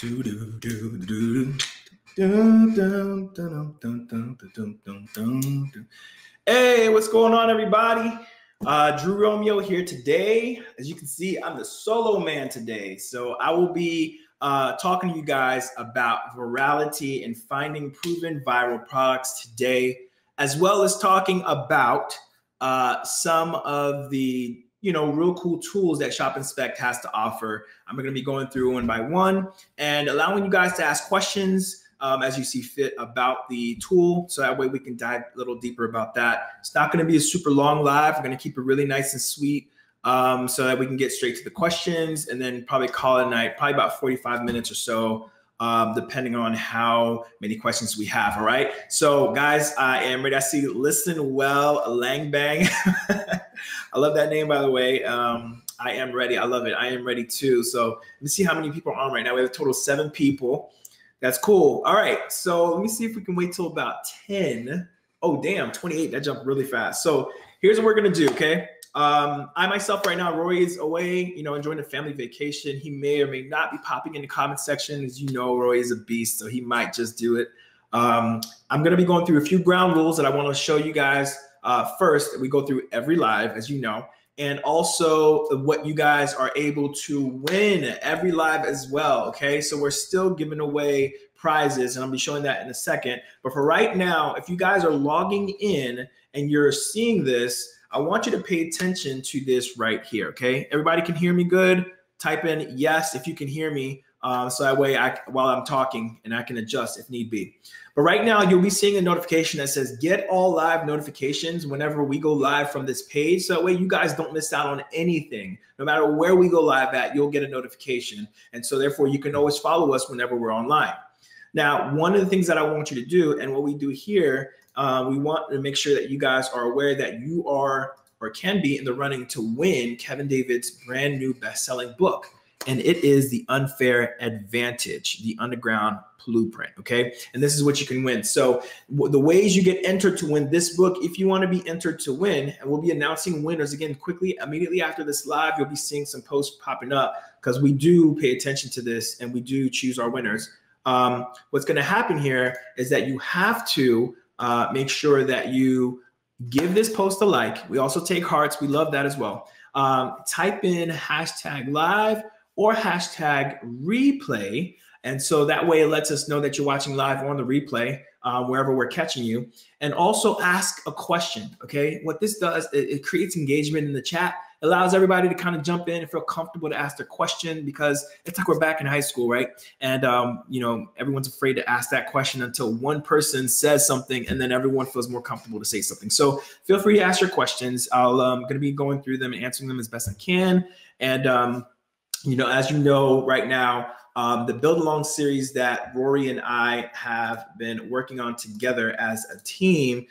Hey, what's going on, everybody? Drew Romeo here today. As you can see, I'm the solo man today. So I will be talking to you guys about virality and finding proven viral products today, as well as talking about some of the real cool tools that ShopInspect has to offer. I'm going to be going through one by one and allowing you guys to ask questions as you see fit about the tool. So that way we can dive a little deeper about that. It's not going to be a super long live. We're going to keep it really nice and sweet so that we can get straight to the questions and then probably call it a night, probably about 45 minutes or so, depending on how many questions we have. All right. So guys, I am ready. I see Listen Well Lang Bang. I love that name, by the way. I am ready. I love it. I am ready too. So let me see how many people are on right now. We have a total of 7 people. That's cool. All right. So let me see if we can wait till about 10. Oh, damn. 28. That jumped really fast. So here's what we're going to do. Okay. I myself right now, Rory is away, enjoying a family vacation. He may or may not be popping in the comment section. As you know, Rory is a beast, so he might just do it. I'm going to be going through a few ground rules that I want to show you guys. First, we go through every live, as you know, and also what you guys are able to win every live as well. Okay, so we're still giving away prizes, and I'll be showing that in a second. But for right now, if you guys are logging in and you're seeing this, I want you to pay attention to this right here. Okay, everybody can hear me good? Type in yes if you can hear me. So that way while I'm talking and I can adjust if need be. But right now you'll be seeing a notification that says get all live notifications whenever we go live from this page. So that way you guys don't miss out on anything. No matter where we go live at, you'll get a notification. And so therefore you can always follow us whenever we're online. Now, one of the things that I want you to do and what we do here, we want to make sure that you guys are aware that you are or can be in the running to win Kevin David's brand new best-selling book. And it is The Unfair Advantage, the Underground Blueprint, okay? And this is what you can win. So the ways you get entered to win this book, if you want to be entered to win, and we'll be announcing winners again quickly, immediately after this live, you'll be seeing some posts popping up because we do pay attention to this and we do choose our winners. What's going to happen here is that you have to make sure that you give this post a like. We also take hearts. We love that as well. Type in #live or #replay. And so that way it lets us know that you're watching live or on the replay, wherever we're catching you. And also ask a question, okay? What this does, it creates engagement in the chat, allows everybody to kind of jump in and feel comfortable to ask their question because it's like we're back in high school, right? And, everyone's afraid to ask that question until one person says something and then everyone feels more comfortable to say something. So feel free to ask your questions. I'm going to be going through them and answering them as best I can. And, as you know, right now, the Build Along series that Rory and I have been working on together as a team,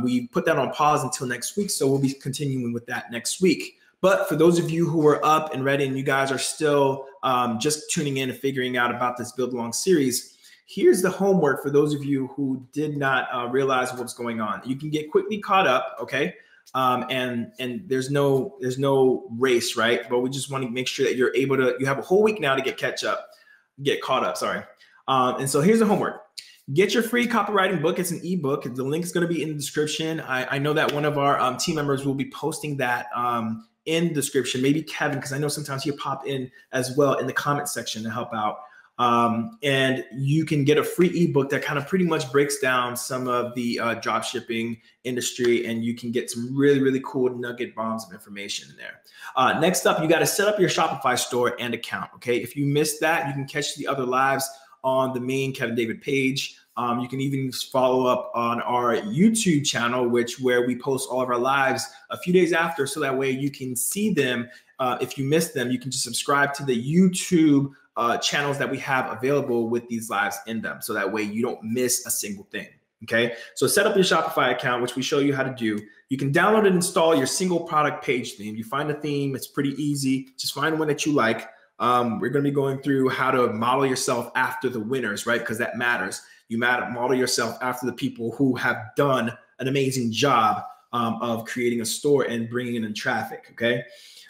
we put that on pause until next week. So we'll be continuing with that next week. But for those of you who are up and ready and you guys are still just tuning in and figuring out about this Build Along series, here's the homework for those of you who did not realize what's going on. You can get quickly caught up, okay? And there's no race, right? But we just want to make sure that you're able to, you have a whole week now to get caught up, sorry. And so here's the homework. Get your free copywriting book. It's an ebook. The link is going to be in the description. I know that one of our team members will be posting that in the description, maybe Kevin, because I know sometimes he'll pop in as well in the comment section to help out. And you can get a free ebook that kind of pretty much breaks down some of the dropshipping industry, and you can get some really, really cool nugget bombs of information in there. Next up, you got to set up your Shopify store and account. Okay. If you missed that, you can catch the other lives on the main Kevin David page. You can even follow up on our YouTube channel, where we post all of our lives a few days after. So that way you can see them. If you missed them, you can just subscribe to the YouTube channels that we have available with these lives in them. So that way you don't miss a single thing. Okay. So set up your Shopify account, which we show you how to do. You can download and install your single product page theme. You find a theme. It's pretty easy. Just find one that you like. We're going to be going through how to model yourself after the winners, right? Because that matters. You model yourself after the people who have done an amazing job of creating a store and bringing in traffic, okay?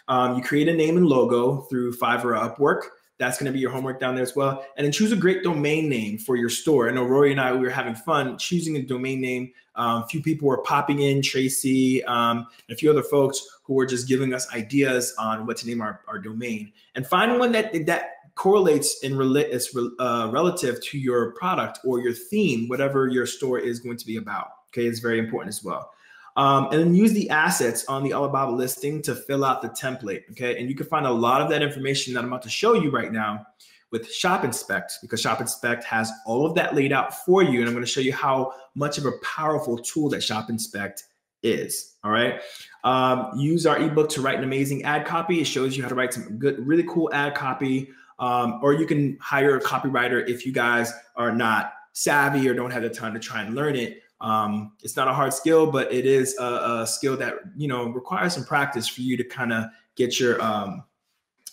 You create a name and logo through Fiverr or Upwork. That's going to be your homework down there as well. And then choose a great domain name for your store. I know Rory and I, we were having fun choosing a domain name. A few people were popping in, Tracy, and a few other folks who were just giving us ideas on what to name our domain. And find one that correlates and is relative to your product or your theme, whatever your store is going to be about. Okay, it's very important as well. And then use the assets on the Alibaba listing to fill out the template. Okay, and you can find a lot of that information that I'm about to show you right now with ShopInspect, because ShopInspect has all of that laid out for you. And I'm going to show you how much of a powerful tool that ShopInspect is. All right. Use our ebook to write an amazing ad copy. It shows you how to write some good, really cool ad copy. Or you can hire a copywriter if you guys are not savvy or don't have the time to try and learn it. It's not a hard skill, but it is a skill that, you know, requires some practice for you to kind of get your,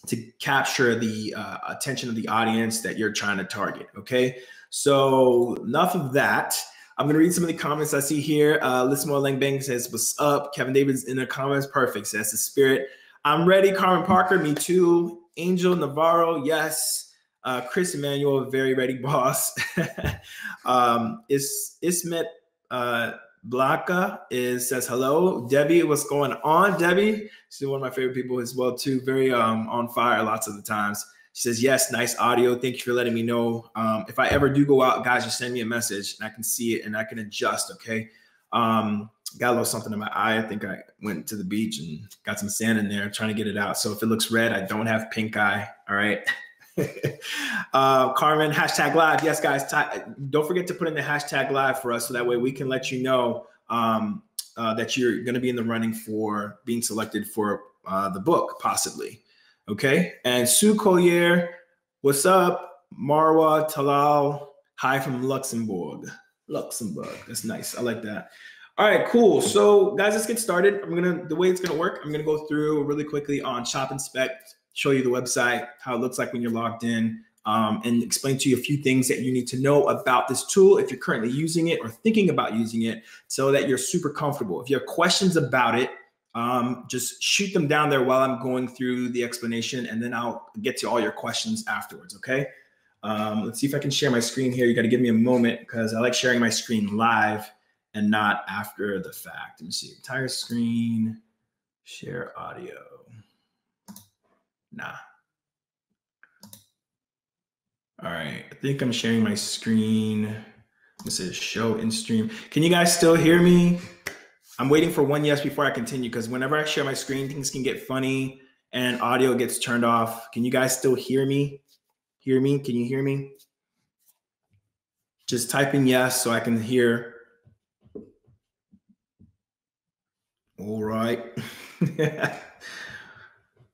to capture the attention of the audience that you're trying to target. Okay. So enough of that. I'm going to read some of the comments I see here. Listen Lang Bang says, what's up? Kevin David's in the comments. Perfect. So that's the spirit. I'm ready. Carmen Parker, me too. Angel Navarro, yes. Chris Emmanuel, very ready, boss. Ismet Blanca says hello. Debbie, what's going on, Debbie? She's one of my favorite people as well too. Very on fire lots of the times. She says, yes, nice audio. Thank you for letting me know. If I ever do go out, guys, just send me a message and I can see it and I can adjust, okay? Got a little something in my eye. I think I went to the beach and got some sand in there trying to get it out. So if it looks red, I don't have pink eye, all right? Carmen, hashtag live. Yes, guys, don't forget to put in the hashtag live for us so that way we can let you know that you're going to be in the running for being selected for the book, possibly. Okay. And Sue Collier, what's up? Marwa Talal, hi from Luxembourg. That's nice. I like that. All right, cool. So guys, let's get started. The way it's going to work, I'm going to go through really quickly on ShopInspect, show you the website, how it looks like when you're logged in, and explain to you a few things that you need to know about this tool if you're currently using it or thinking about using it so that you're super comfortable. If you have questions about it, just shoot them down there while I'm going through the explanation, and then I'll get to all your questions afterwards, okay? Let's see if I can share my screen here. You got to give me a moment because I like sharing my screen live and not after the fact. Let me see, entire screen, share audio. Nah. All right, I think I'm sharing my screen. This is show in stream. Can you guys still hear me? I'm waiting for one yes before I continue because whenever I share my screen, things can get funny and audio gets turned off. Can you guys still hear me? Hear me? Can you hear me? Just type in yes so I can hear. All right.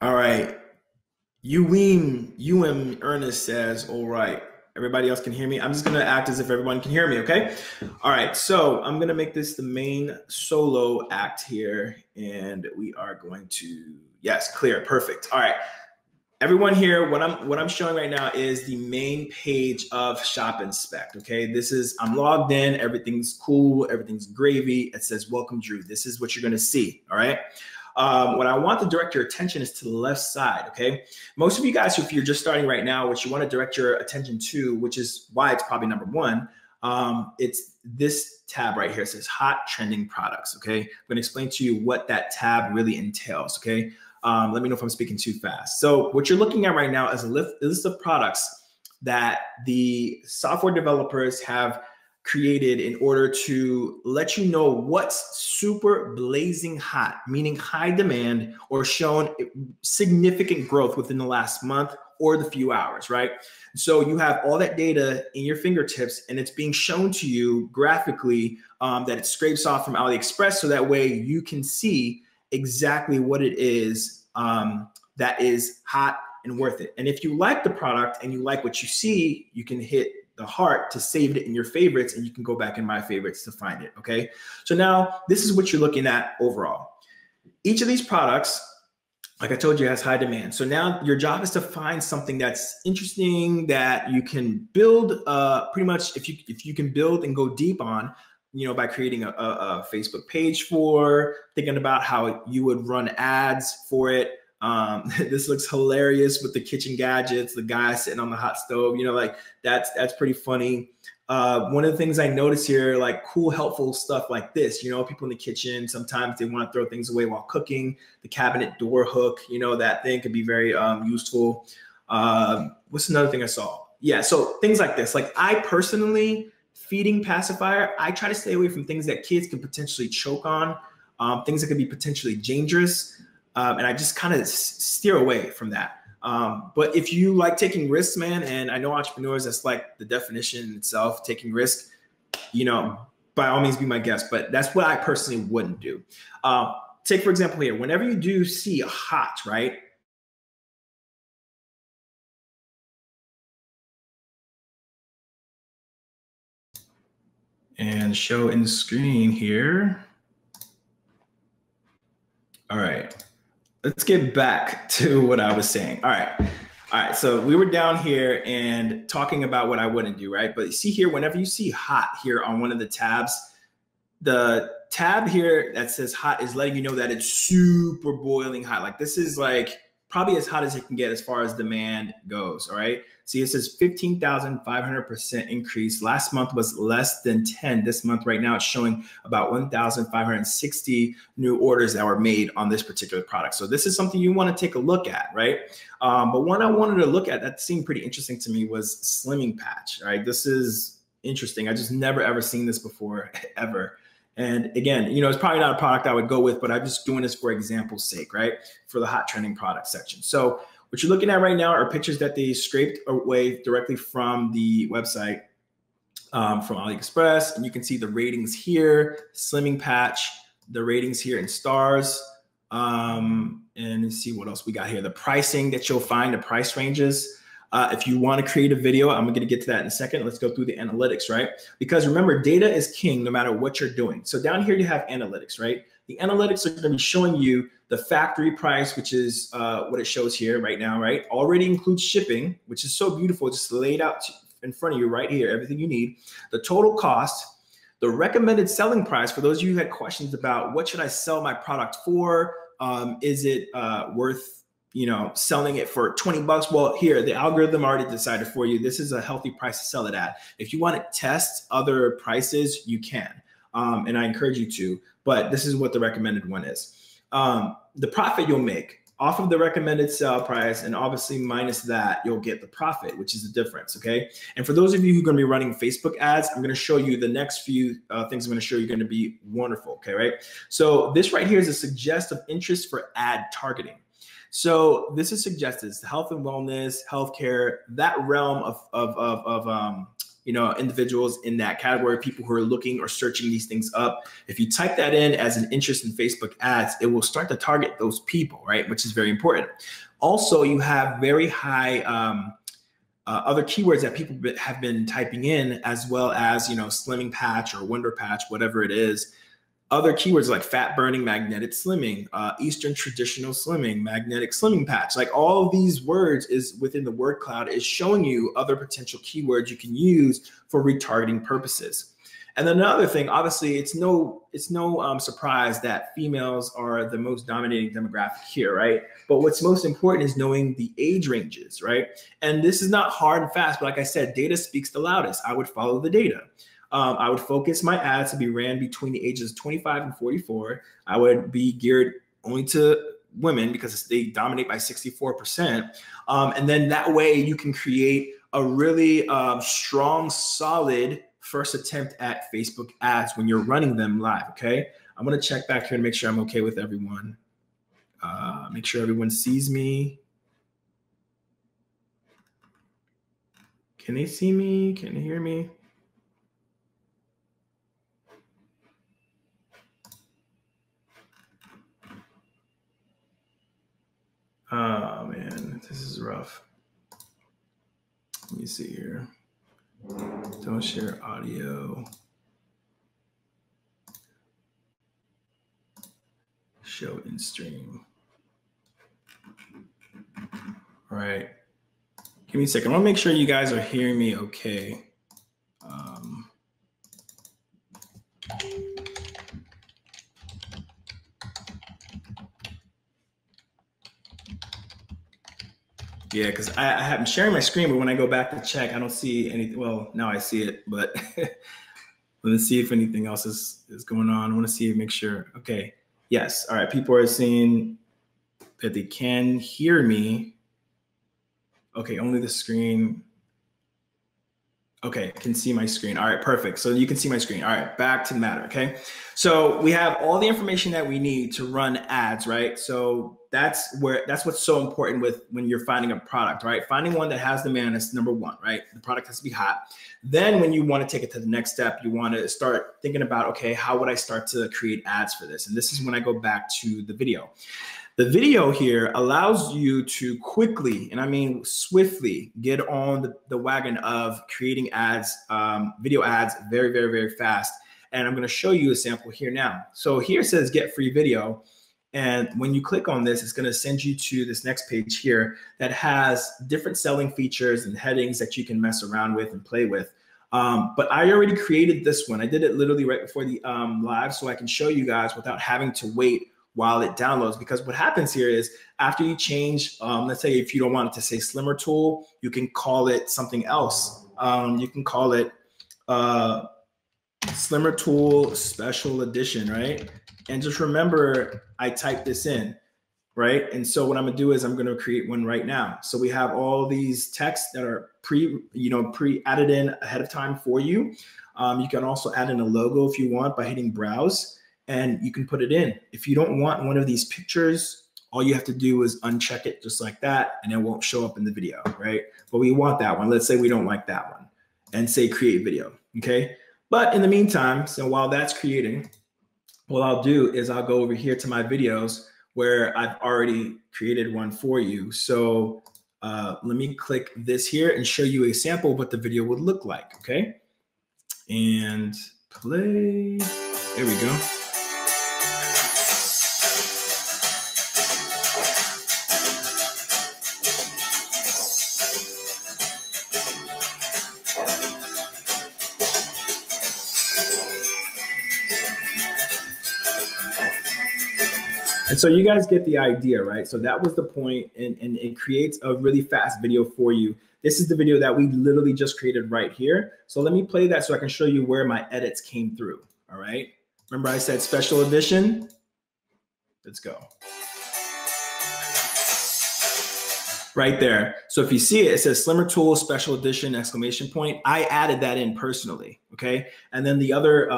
All right. UM Ernest says, all right. Everybody else can hear me. I'm just going to act as if everyone can hear me, okay? All right, so I'm going to make this the main solo act here, and we are going to, yes, clear, perfect. All right, everyone here, what I'm showing right now is the main page of ShopInspect, okay? I'm logged in, everything's cool, everything's gravy. It says, welcome, Drew. This is what you're going to see, all right? What I want to direct your attention is to the left side, okay? Most of you guys, if you're just starting right now, what you want to direct your attention to, which is why it's probably number one, it's this tab right here. It says hot trending products, okay? I'm going to explain to you what that tab really entails, okay? Let me know if I'm speaking too fast. So what you're looking at right now is a list of products that the software developers have created in order to let you know what's super blazing hot, meaning high demand or shown significant growth within the last month or the few hours, right? So you have all that data in your fingertips and it's being shown to you graphically that it scrapes off from AliExpress so that way you can see exactly what it is that is hot and worth it. And if you like the product and you like what you see, you can hit the heart to save it in your favorites and you can go back in my favorites to find it, okay? So now this is what you're looking at overall. Each of these products, like I told you, has high demand. So now your job is to find something that's interesting that you can build pretty much if you can build and go deep on, you know, by creating a Facebook page for, thinking about how you would run ads for it, This looks hilarious with the kitchen gadgets, the guy sitting on the hot stove, you know, like that's pretty funny. One of the things I notice here, like cool, helpful stuff like this, you know, people in the kitchen, sometimes they want to throw things away while cooking. The cabinet door hook, you know, that thing could be very useful. What's another thing I saw? Yeah, so things like this. Like I personally, feeding pacifier, I try to stay away from things that kids can potentially choke on, things that could be potentially dangerous. And I just kind of steer away from that. But if you like taking risks, man, and I know entrepreneurs, that's like the definition in itself, taking risk, you know, by all means be my guest, but that's what I personally wouldn't do. Take, for example, here, whenever you do see a hot, right? And show in the screen here. All right, let's get back to what I was saying. All right, so we were down here and talking about what I wouldn't do, right? But you see here, whenever you see hot here on one of the tabs, the tab here that says hot is letting you know that it's super boiling hot. Like this is like probably as hot as it can get as far as demand goes, all right? See, it says 15,500% increase. Last month was less than 10. This month right now it's showing about 1,560 new orders that were made on this particular product. So this is something you want to take a look at, right? But one I wanted to look at that seemed pretty interesting to me was slimming patch, right? This is interesting. I just never ever seen this before, ever. And again, you know, it's probably not a product I would go with, but I'm just doing this for example's sake, right? For the hot trending product section. So what you're looking at right now are pictures that they scraped away directly from the website, from AliExpress. And you can see the ratings here, slimming patch, the ratings here in stars. And let's see what else we got here. The pricing that you'll find, the price ranges. If you want to create a video, I'm going to get to that in a second. Let's go through the analytics, right? Because remember, data is king no matter what you're doing. So down here, you have analytics, right? The analytics are going to be showing you the factory price, which is what it shows here right now, right? Already includes shipping, which is so beautiful, just laid out in front of you right here, everything you need. The total cost, the recommended selling price, for those of you who had questions about what should I sell my product for? Is it worth, you know, selling it for 20 bucks? Well, here, the algorithm already decided for you. This is a healthy price to sell it at. If you want to test other prices, you can. And I encourage you to, but this is what the recommended one is. The profit you'll make off of the recommended sell price, and obviously minus that, you'll get the profit, which is the difference, okay? And for those of you who are going to be running Facebook ads, I'm going to show you the next few things I'm going to show you are going to be wonderful, okay, right? So this right here is a suggestive interest for ad targeting. So this is suggested, health and wellness, healthcare, that realm of you know, individuals in that category, people who are looking or searching these things up. If you type that in as an interest in Facebook ads, it will start to target those people, right? Which is very important. Also, you have very high other keywords that people have been typing in, as well as, you know, slimming patch or wonder patch, whatever it is. Other keywords like fat burning, magnetic slimming, Eastern traditional slimming, magnetic slimming patch, like all of these words is within the word cloud is showing you other potential keywords you can use for retargeting purposes. And then another thing, obviously, it's no surprise that females are the most dominating demographic here, right? But what's most important is knowing the age ranges, right? And this is not hard and fast, but like I said, data speaks the loudest. I would follow the data. I would focus my ads to be ran between the ages of 25 and 44. I would be geared only to women because they dominate by 64%. And then that way you can create a really strong, solid first attempt at Facebook ads when you're running them live, okay? I'm gonna check back here to make sure I'm okay with everyone. Make sure everyone sees me. Can they see me? Can they hear me? Oh man, this is rough. Let me see here. Don't share audio. Show in stream. All right. Give me a second. I want to make sure you guys are hearing me okay. Yeah, because I'm sharing my screen, but when I go back to check, I don't see anything. Well, now I see it, but let's see if anything else is going on. I want to see, make sure. Okay. Yes. All right. People are saying that they can hear me. Okay. Only the screen. Okay, can see my screen. All right, perfect. So you can see my screen. All right, back to the matter, okay? So we have all the information that we need to run ads, right? So that's what's so important with when you're finding a product, right? Finding one that has demand is number one, right? The product has to be hot. Then when you want to take it to the next step, you want to start thinking about, okay, how would I start to create ads for this? And this is when I go back to the video. The video here allows you to quickly, and I mean swiftly, get on the wagon of creating ads, video ads very, very, very fast. And I'm going to show you a sample here now. So here it says get free video. And when you click on this, it's going to send you to this next page here that has different selling features and headings that you can mess around with and play with. But I already created this one. I did it literally right before the live, so I can show you guys without having to wait while it downloads. Because what happens here is after you change, let's say if you don't want it to say Slimmer Tool, you can call it something else. You can call it Slimmer Tool Special Edition, right? And just remember, I typed this in, right? And so what I'm gonna do is I'm gonna create one right now. So we have all these texts that are pre-added in ahead of time for you. You can also add in a logo if you want by hitting browse. And you can put it in. If you don't want one of these pictures, all you have to do is uncheck it just like that, and it won't show up in the video, right? But we want that one. Let's say we don't like that one and say create video, okay? But in the meantime, so while that's creating, what I'll do is I'll go over here to my videos where I've already created one for you. So let me click this here and show you a sample of what the video would look like, okay? And play, there we go. And so you guys get the idea, right? So that was the point, and it creates a really fast video for you. This is the video that we literally just created right here. So let me play that so I can show you where my edits came through, all right? Remember I said special edition? Let's go. Right there. So if you see it, it says Slimmer Tool Special Edition exclamation point. I added that in personally, okay? And then the other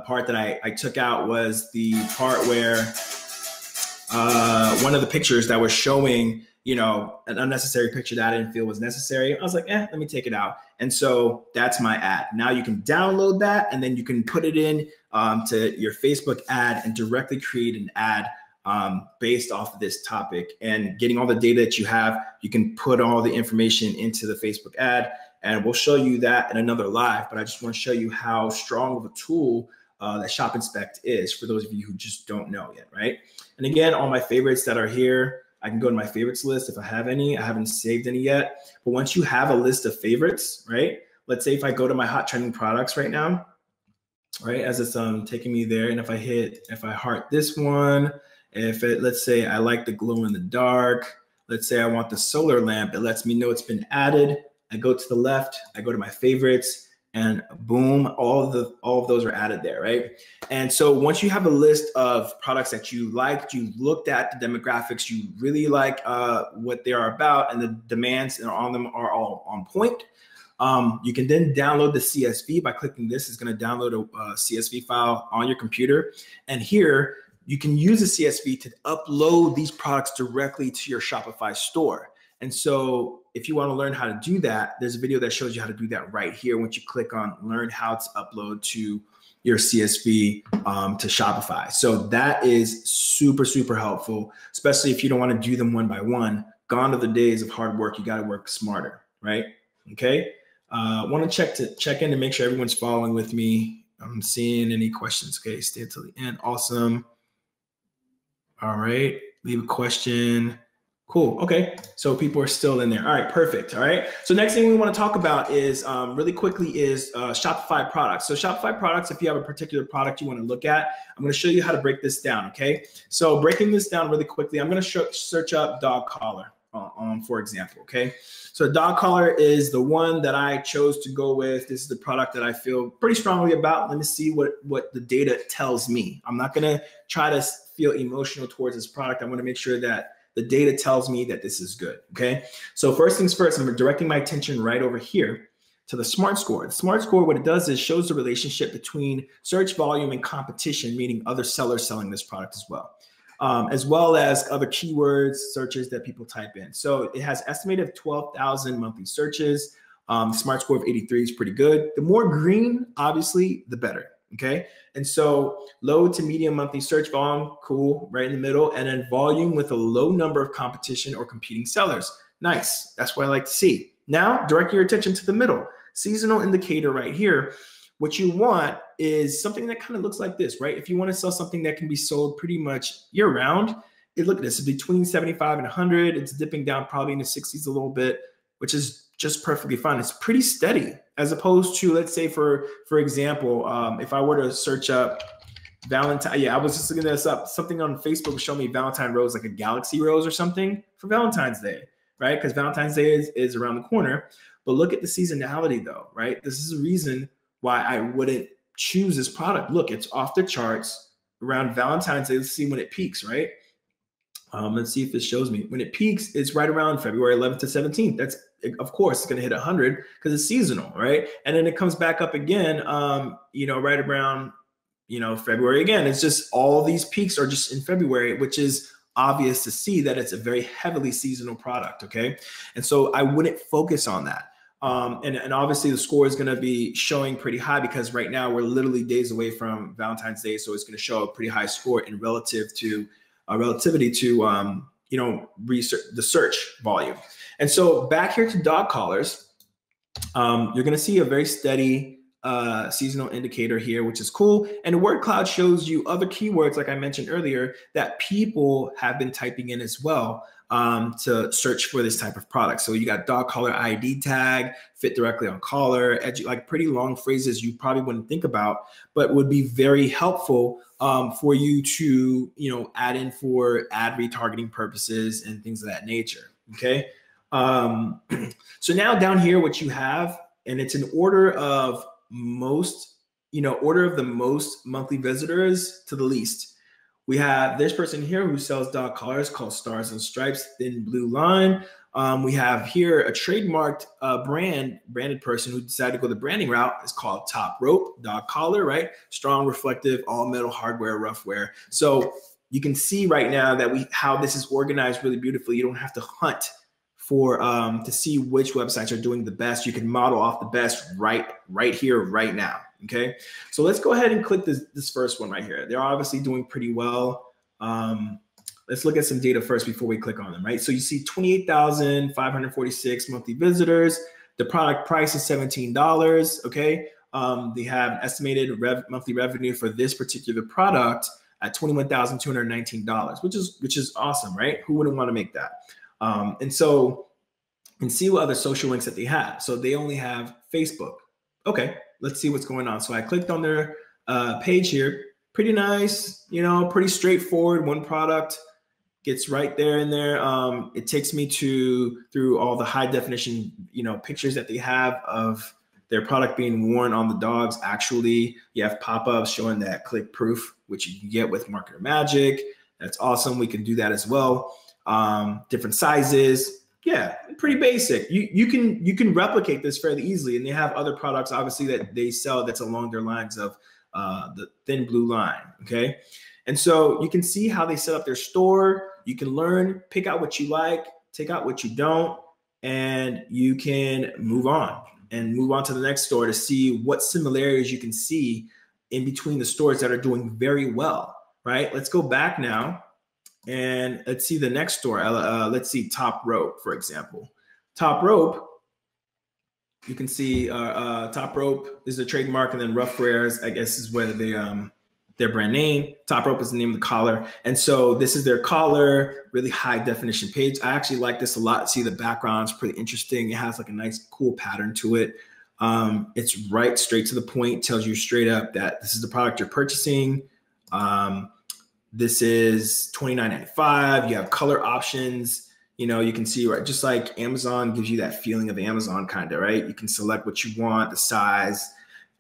part that I took out was the part where one of the pictures that was showing, you know, an unnecessary picture that I didn't feel was necessary. I was like, let me take it out. And so that's my ad. Now you can download that and then you can put it in to your Facebook ad and directly create an ad based off of this topic. And getting all the data that you have, you can put all the information into the Facebook ad. And we'll show you that in another live, but I just want to show you how strong of a tool that ShopInspect is for those of you who just don't know yet, right? And again, all my favorites that are here, I can go to my favorites list if I have any. I haven't saved any yet, but once you have a list of favorites, right? Let's say if I go to my hot trending products right now, right, as it's taking me there, and if I heart this one, let's say I like the glow in the dark, let's say I want the solar lamp, it lets me know it's been added. I go to the left, I go to my favorites, and boom, all of those are added there, right? And so once you have a list of products that you liked, you looked at the demographics, you really like what they are about, and the demands on them are all on point, you can then download the CSV by clicking this. It's going to download a CSV file on your computer. And here, you can use the CSV to upload these products directly to your Shopify store. And so if you want to learn how to do that, there's a video that shows you how to do that right here. Once you click on learn how to upload to your CSV to Shopify. So that is super, super helpful, especially if you don't want to do them one by one. Gone are the days of hard work. You got to work smarter, right? Okay. Want to check in to make sure everyone's following with me. I'm seeing any questions. Okay. Stay until the end. Awesome. All right. Leave a question. Cool. Okay. So people are still in there. All right. Perfect. All right. So next thing we want to talk about is really quickly is Shopify products. So Shopify products, if you have a particular product you want to look at, I'm going to show you how to break this down. Okay. So breaking this down really quickly, I'm going to search up dog collar for example. Okay. So dog collar is the one that I chose to go with. This is the product that I feel pretty strongly about. Let me see what the data tells me. I'm not going to try to feel emotional towards this product. I'm going to make sure that the data tells me that this is good, okay? So first things first, I'm directing my attention right over here to the SMART score. The SMART score, what it does is shows the relationship between search volume and competition, meaning other sellers selling this product as well as other keywords, searches that people type in. So it has estimated of 12,000 monthly searches. SMART score of 83 is pretty good. The more green, obviously, the better. Okay. And so low to medium monthly search volume, cool, right in the middle. And then volume with a low number of competition or competing sellers. Nice. That's what I like to see. Now direct your attention to the middle. Seasonal indicator right here. What you want is something that kind of looks like this, right? If you want to sell something that can be sold pretty much year round, look at this, it's between 75 and 100. It's dipping down probably in the 60s a little bit, which is just perfectly fine. It's pretty steady as opposed to, let's say, for example, if I were to search up Valentine, I was just looking this up. Something on Facebook showed me Valentine rose, like a galaxy rose or something for Valentine's Day, right? Because Valentine's Day is around the corner. But look at the seasonality though, right? This is a reason why I wouldn't choose this product. Look, it's off the charts around Valentine's Day. Let's see when it peaks, right? Let's see if it shows me. When it peaks, it's right around February 11th to 17th. That's, of course, it's going to hit 100 because it's seasonal, right? And then it comes back up again, right around, February again. It's just all these peaks are just in February, which is obvious to see that it's a very heavily seasonal product, okay? And so I wouldn't focus on that. And obviously the score is going to be showing pretty high because right now we're literally days away from Valentine's Day. So it's going to show a pretty high score in relativity to research the search volume. And so back here to dog collars, you're going to see a very steady seasonal indicator here, which is cool. And the word cloud shows you other keywords, like I mentioned earlier, that people have been typing in as well to search for this type of product. So you got dog collar ID tag, fit directly on collar, like pretty long phrases you probably wouldn't think about, but would be very helpful for you to, add in for ad retargeting purposes and things of that nature. Okay. So now down here, what you have, and it's an order of the most monthly visitors to the least. We have this person here who sells dog collars called Stars and Stripes, thin blue line. We have here a trademarked branded person who decided to go the branding route. It's called Top Rope Dog Collar, right? Strong, reflective, all metal hardware, rough wear. So you can see right now that how this is organized really beautifully. You don't have to hunt for to see which websites are doing the best. You can model off the best right here, right now. Okay, so let's go ahead and click this first one right here. They're obviously doing pretty well. Let's look at some data first before we click on them, right? So you see 28,546 monthly visitors. The product price is $17, okay? They have estimated monthly revenue for this particular product at $21,219, which is awesome, right? Who wouldn't want to make that? And so you can see what other social links that they have. So they only have Facebook. Okay, let's see what's going on. So I clicked on their page here. Pretty nice, pretty straightforward. One product gets right there in there. It takes me through all the high definition, pictures that they have of their product being worn on the dogs. Actually, you have pop-ups showing that click proof, which you can get with Marketer Magic. That's awesome. We can do that as well. Different sizes. Yeah, pretty basic. You can replicate this fairly easily. And they have other products, obviously, that they sell that's along their lines of the thin blue line. Okay. And so you can see how they set up their store. You can learn, pick out what you like, take out what you don't, and you can move on to the next store to see what similarities you can see in between the stores that are doing very well, right? Let's go back now and let's see the next store. Let's see Top Rope, for example. Top Rope, you can see Top Rope is a trademark, and then Rough Wares, I guess, is where they their brand name. Top rope is the name of the collar. And so this is their collar, really high definition page. I actually like this a lot. See, the background's pretty interesting. It has like a nice, cool pattern to it. It's right straight to the point, tells you straight up that this is the product you're purchasing. This is $29.95. You have color options. You know, you can see, right, just like Amazon gives you that feeling of Amazon kind of, right? You can select what you want, the size.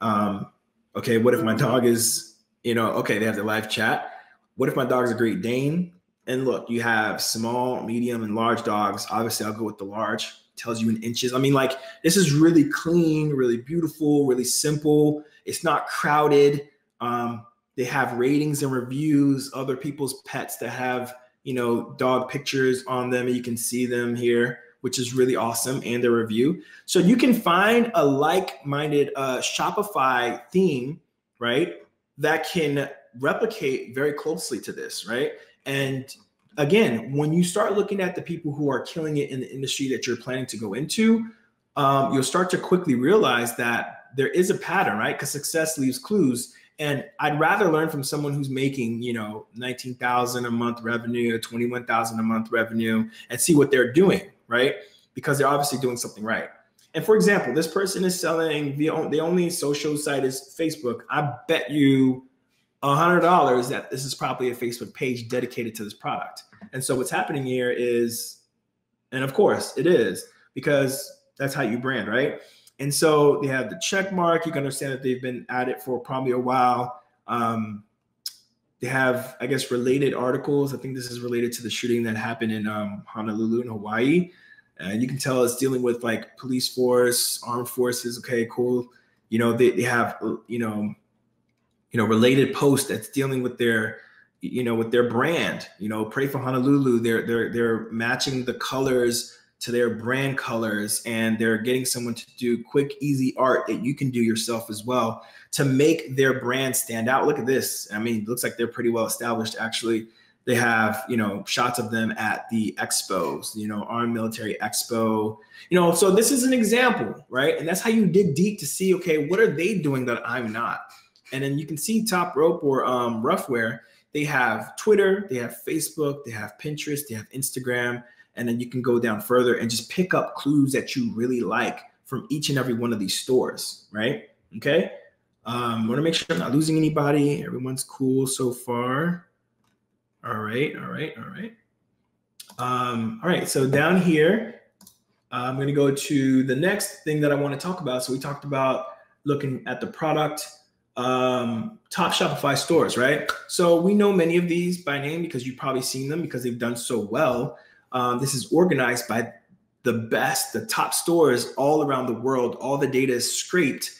Okay, what if my dog is, you know, okay, they have the live chat. What if my dog's a Great Dane? And look, you have small, medium, and large dogs. Obviously, I'll go with the large. Tells you in inches. I mean, like, this is really clean, really beautiful, really simple. It's not crowded. They have ratings and reviews, other people's pets that have, you know, dog pictures on them. And you can see them here, which is really awesome, and their review. So you can find a like-minded Shopify theme, right, that can replicate very closely to this, right? And again, when you start looking at the people who are killing it in the industry that you're planning to go into, you'll start to quickly realize that there is a pattern, right? Because success leaves clues. And I'd rather learn from someone who's making, you know, 19,000 a month revenue, 21,000 a month revenue, and see what they're doing, right? Because they're obviously doing something right. And for example, this person is selling, the only social site is Facebook. I bet you $100 that this is probably a Facebook page dedicated to this product. And so what's happening here is, and of course it is, because that's how you brand, right? And so they have the check mark. You can understand that they've been at it for probably a while. They have, I guess, related articles. I think this is related to the shooting that happened in Honolulu in Hawaii. And you can tell it's dealing with like police force, armed forces. Okay, cool. You know, they have, you know, related posts that's dealing with their, you know, with their brand. You know, pray for Honolulu. They're matching the colors to their brand colors, and they're getting someone to do quick, easy art that you can do yourself as well to make their brand stand out. Look at this. I mean, it looks like they're pretty well established. Actually, they have, you know, shots of them at the expos, you know, Armed Military Expo, you know, so this is an example, right? And that's how you dig deep to see, okay, what are they doing that I'm not? And then you can see Top Rope or Roughwear, they have Twitter, they have Facebook, they have Pinterest, they have Instagram. And then you can go down further and just pick up clues that you really like from each and every one of these stores, right? Okay. Want to make sure I'm not losing anybody. Everyone's cool so far. All right. All right. So down here, I'm going to go to the next thing that I want to talk about. So we talked about looking at the product, top Shopify stores, right? So we know many of these by name because you've probably seen them because they've done so well. This is organized by the best, the top stores all around the world. All the data is scraped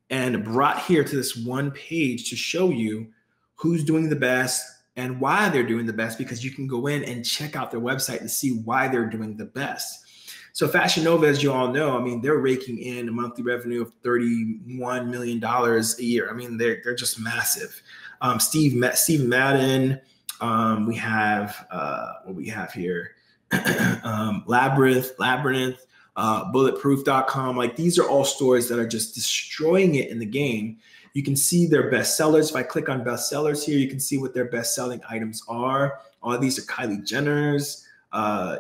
and brought here to this one page to show you who's doing the best and why they're doing the best, because you can go in and check out their website to see why they're doing the best. So Fashion Nova, as you all know, I mean, they're raking in a monthly revenue of $31 million a year. I mean, they're just massive. Steve Madden, we have, what we have here? Labyrinth, bulletproof.com. Like, these are all stores that are just destroying it in the game. You can see their best sellers. If I click on best sellers here, you can see what their best selling items are. All of these are Kylie Jenner's,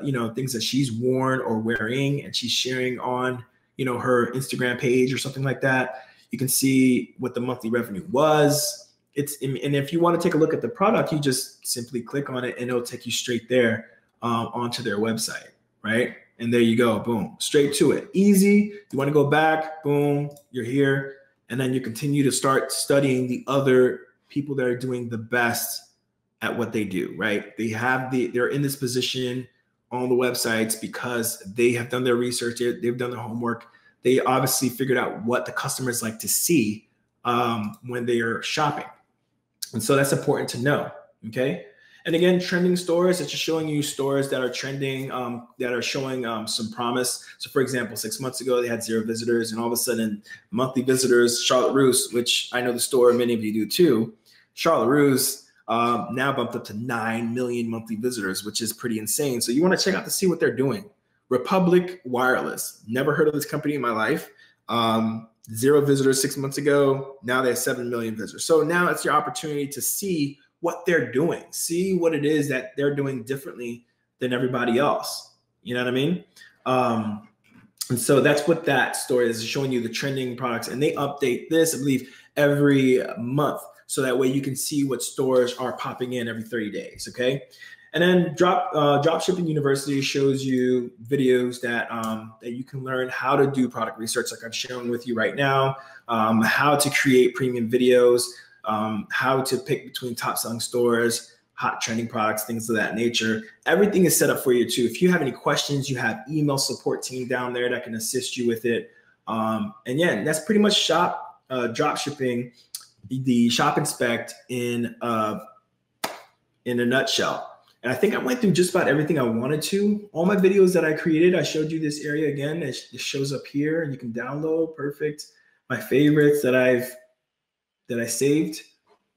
you know, things that she's worn or wearing and she's sharing on, you know, her Instagram page or something like that. You can see what the monthly revenue was. And if you want to take a look at the product, you just simply click on it and it'll take you straight there onto their website, right? And there you go, boom, straight to it. Easy. You want to go back, boom, you're here. And then you continue to start studying the other people that are doing the best at what they do, right? They're in this position on the websites because they have done their research, they've done their homework. They obviously figured out what the customers like to see when they are shopping. And so that's important to know, okay? And again, trending stores, it's just showing you stores that are trending, that are showing some promise. So for example, 6 months ago, they had 0 visitors, and all of a sudden monthly visitors, Charlotte Russe, which I know the store, many of you do too. Charlotte Russe now bumped up to 9 million monthly visitors, which is pretty insane. So you want to check out to see what they're doing. Republic Wireless, never heard of this company in my life. 0 visitors 6 months ago. Now they have 7 million visitors. So now it's your opportunity to see what they're doing, see what it is that they're doing differently than everybody else. You know what I mean? And so that's what that story is, showing you the trending products. And they update this, I believe, every month. So that way you can see what stores are popping in every 30 days, okay? And then Dropshipping University shows you videos that you can learn how to do product research, like I'm sharing with you right now, how to create premium videos, how to pick between top selling stores, hot trending products, things of that nature. Everything is set up for you too. If you have any questions, you have email support team down there that can assist you with it. And yeah, that's pretty much dropshipping, the ShopInspect in a nutshell. And I think I went through just about everything I wanted to. All my videos that I created, I showed you this area again. It shows up here and you can download. Perfect. My favorites that I saved.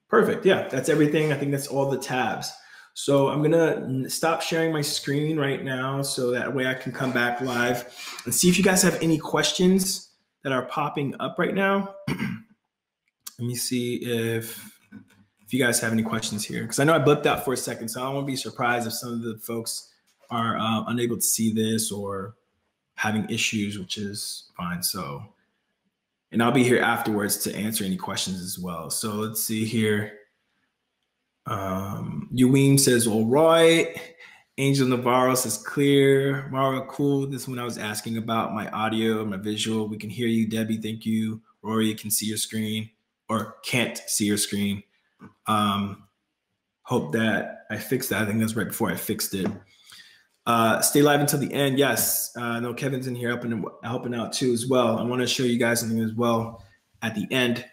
Perfect. Yeah, that's everything. I think that's all the tabs. So I'm going to stop sharing my screen right now so that way I can come back live and see if you guys have any questions that are popping up right now. Let me see if you guys have any questions here, because I know I blipped out for a second, so I don't want to be surprised if some of the folks are unable to see this or having issues, which is fine. So, and I'll be here afterwards to answer any questions as well. So let's see here. Ewing says, all right. Angel Navarro says, clear. Mara, cool. This one I was asking about my audio, my visual. We can hear you, Debbie. Thank you. Rory can see your screen or can't see your screen. Hope that I fixed that. I think that's right before I fixed it. Stay live until the end. Yes. I know Kevin's in here helping out too as well. I want to show you guys something as well at the end.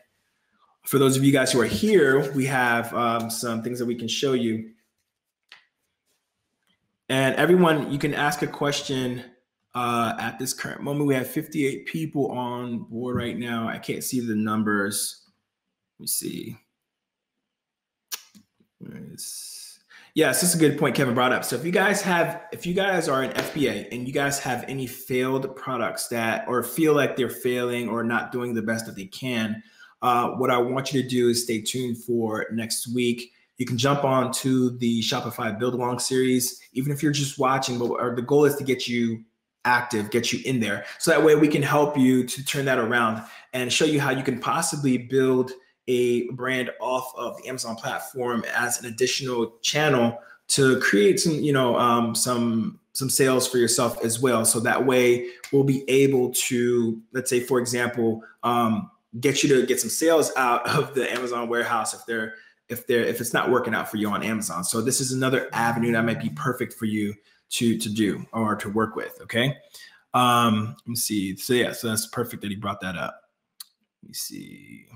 For those of you guys who are here, we have some things that we can show you. And everyone, you can ask a question at this current moment. We have 58 people on board right now. I can't see the numbers. Let me see. Yes, this is a good point Kevin brought up. So if you guys are an FBA and you guys have any failed products that, or feel like they're failing or not doing the best that they can, what I want you to do is stay tuned for next week. You can jump on to the Shopify Build Along series, even if you're just watching, but the goal is to get you active, get you in there. So that way we can help you to turn that around and show you how you can possibly build a brand off of the Amazon platform as an additional channel to create some, some sales for yourself as well. So that way we'll be able to, let's say, for example, get you to get some sales out of the Amazon warehouse if it's not working out for you on Amazon. So this is another avenue that might be perfect for you to do or to work with. Okay. Let me see. So yeah, so that's perfect that he brought that up. Let me see.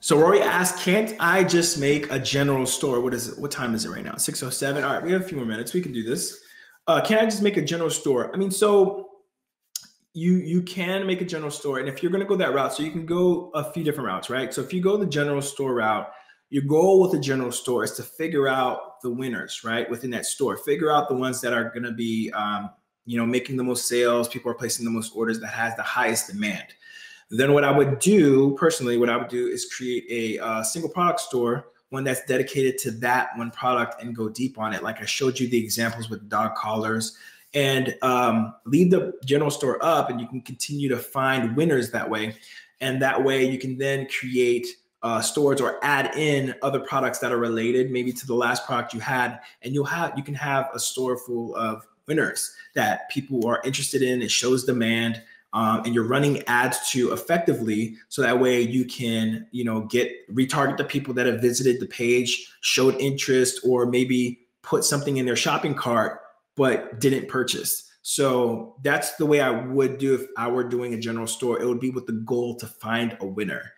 So Rory asked, can't I just make a general store? What is it? What time is it right now? 6:07. All right, we have a few more minutes. We can do this. Can I just make a general store? I mean, so you can make a general store. And if you're going to go that route, so you can go a few different routes, right? So if you go the general store route, your goal with the general store is to figure out the winners, right? Within that store, figure out the ones that are going to be, making the most sales. People are placing the most orders, that has the highest demand. Then what I would do personally, is create a single product store, one that's dedicated to that one product and go deep on it. Like I showed you the examples with dog collars, and leave the general store up, and you can continue to find winners that way. And that way you can then create stores or add in other products that are related maybe to the last product you had, and you can have a store full of winners that people are interested in. It shows demand. And you're running ads to effectively, so that way you can, retarget the people that have visited the page, showed interest, or maybe put something in their shopping cart but didn't purchase. So that's the way I would do if I were doing a general store. It would be with the goal to find a winner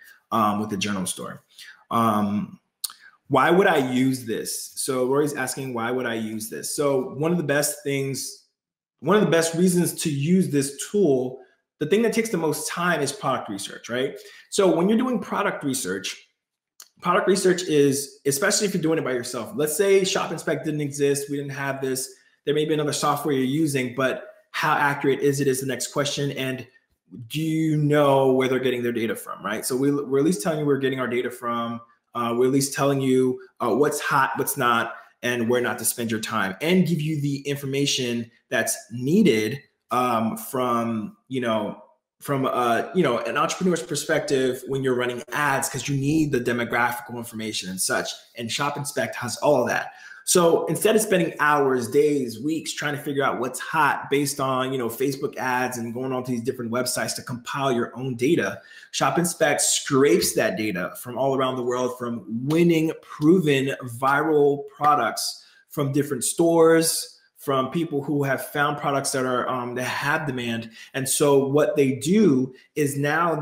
with the general store. Why would I use this? So Rory's asking, why would I use this? So one of the best reasons to use this tool, the thing that takes the most time, is product research, right? So when you're doing product research is, especially if you're doing it by yourself. Let's say ShopInspect didn't exist. We didn't have this. There may be another software you're using, but how accurate is it is the next question. And do you know where they're getting their data from, right? So we're at least telling you where we're getting our data from. We're at least telling you what's hot, what's not, and where not to spend your time, and give you the information that's needed from an entrepreneur's perspective when you're running ads, because you need the demographical information and such. And ShopInspect has all of that. So instead of spending hours, days, weeks trying to figure out what's hot based on, Facebook ads and going onto these different websites to compile your own data, ShopInspect scrapes that data from all around the world, from winning, proven, viral products from different stores, from people who have found products that are that have demand. And so what they do is now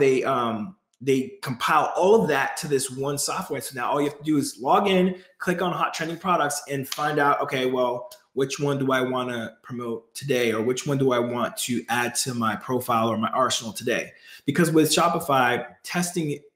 they compile all of that to this one software. So now all you have to do is log in, click on hot trending products, and find out, okay, well, which one do I want to promote today? Or which one do I want to add to my profile or my arsenal today? Because with Shopify,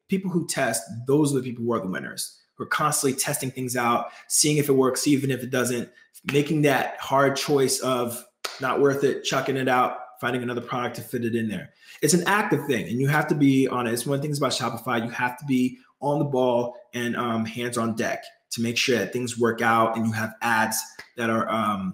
people who test, those are the people who are the winners. We're constantly testing things out, seeing if it works, even if it doesn't, making that hard choice of not worth it, chucking it out, finding another product to fit it in there. It's an active thing, and you have to be on it. It's one of the things about Shopify. You have to be on the ball and hands on deck to make sure that things work out and you have ads that are